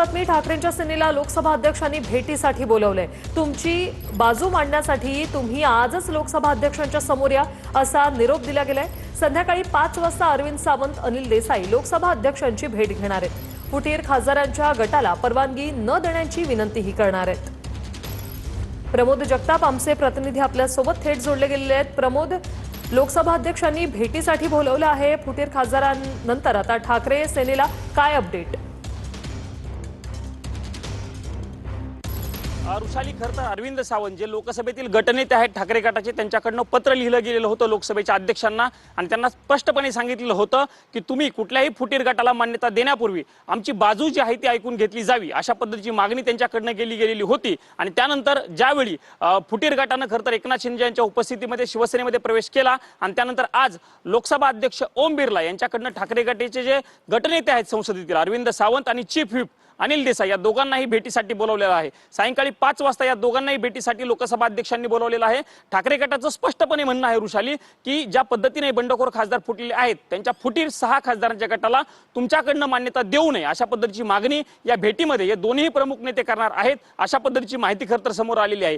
बातमी ठाकरेंच्या सेनेला लोकसभा अध्यक्षांनी भेटीसाठी बोलवलंय। तुमची बाजू मांडण्यासाठी तुम्ही आजच लोकसभा अध्यक्षांच्या समोर या असा निरोप दिला गेलाय। संध्याकाळी 5 वाजता अरविंद सावंत, अनिल देसाई लोकसभा अध्यक्षांची भेट घेणार आहेत। फुटीर खासदारांच्या गटाला परवानगी न देण्याची विनंतीही करणार आहेत। प्रमोद जगताप आमचे प्रतिनिधी आपल्या सोबत थेट जोडले गेलेले आहेत। प्रमोद, लोकसभा अध्यक्षांनी भेटीसाठी बोलवलं आहे। फुटीर खासदारांनंतर आता ठाकरे सेनेला काय अपडेट? ऋषाली, खरं तर अरविंद सावंत जे लोकसभेतील गटनेते आहेत ठाकरे गटाचे, त्यांच्याकडनं पत्र लिहिलं गेलेलं होतं लोकसभेच्या अध्यक्षांना आणि त्यांना स्पष्टपणे सांगितलेलं होतं की तुम्ही कुठल्याही फुटीर गटाला मान्यता देण्यापूर्वी आमची बाजू जी आहे ती ऐकून घेतली जावी, अशा पद्धतीची मागणी त्यांच्याकडनं गेलेली होती। आणि त्यानंतर ज्यावेळी फुटीर गटानं खरं तर एकनाथ शिंदे यांच्या उपस्थितीमध्ये शिवसेनेमध्ये प्रवेश केला आणि त्यानंतर आज लोकसभा अध्यक्ष ओम बिर्ला यांच्याकडनं ठाकरे गटाचे जे गटनेते आहेत संसदेतील अरविंद सावंत आणि चीफ व्हिप अनिल देसाई या दोघांनाही भेटीसाठी बोलवलेलं आहे। सायंकाळी 5 वाजता या दोघांनाही भेटीसाठी लोकसभा अध्यक्षांनी बोलवलेलं आहे। ठाकरे गटाचं स्पष्टपणे म्हणणं आहे ऋषाली की ज्या पद्धतीने बंडखोर खासदार फुटलेले आहेत त्यांच्या फुटीर 6 खासदारांच्या गटाला तुमच्याकडनं मान्यता देऊ नये अशा पद्धतीची मागणी या भेटीमध्ये हे दोन्ही प्रमुख नेते करणार आहेत, अशा पद्धतीची माहिती खरं तर समोर आलेली आहे।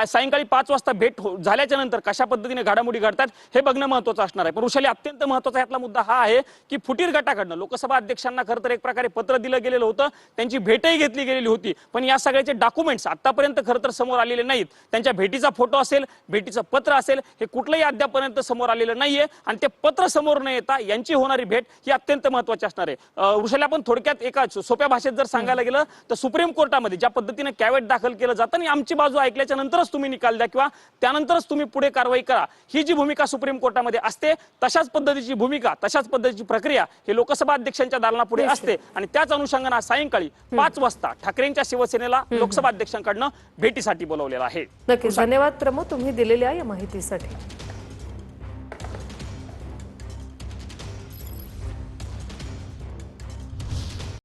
सायंकाळी 5 वाजता भेट झाल्याच्या नंतर कशा पद्धतीने घडामोडी घडतात हे बघणं महत्त्वाचं असणार आहे। पण ऋषाली, अत्यंत महत्त्वाचा यातला मुद्दा हा आहे की फुटीर गटाकडनं लोकसभा अध्यक्षांना खरं तर एक प्रकारे पत्र दिलं गेलेलं होतं, त्यांची भेटही घेतली गेलेली होती, पण या सगळ्याचे डॉक्युमेंट्स आतापर्यंत खरं तर समोर आलेले नाहीत। त्यांच्या भेटीचा फोटो असेल, भेटीचं पत्र असेल, हे कुठलंही अद्यापर्यंत समोर आलेलं नाहीये आणि ते पत्र समोर न येता यांची होणारी भेट ही अत्यंत महत्त्वाची असणार आहे। ऋषाली, आपण थोडक्यात एका सोप्या भाषेत जर सांगायला गेलं तर सुप्रीम कोर्टामध्ये ज्या पद्धतीने कॅवेट दाखल केलं जातं आणि आमची बाजू ऐकल्याच्या नंतरच तुम्ही निकाल द्या किंवा त्यानंतरच तुम्ही पुढे कारवाई करा, ही जी भूमिका सुप्रीम कोर्टामध्ये असते तशाच पद्धतीची भूमिका, तशाच पद्धतीची प्रक्रिया हे लोकसभा अध्यक्षांच्या दालनापुढे असते आणि त्याच अनुषंगाने सायंकाळी 5 वाजता ठाकरेंच्या शिवसेनेला लोकसभा अध्यक्षांकडनं भेटीसाठी बोलवलेलं आहे। नक्कीच, धन्यवाद प्रमोद तुम्ही दिलेल्या या माहितीसाठी।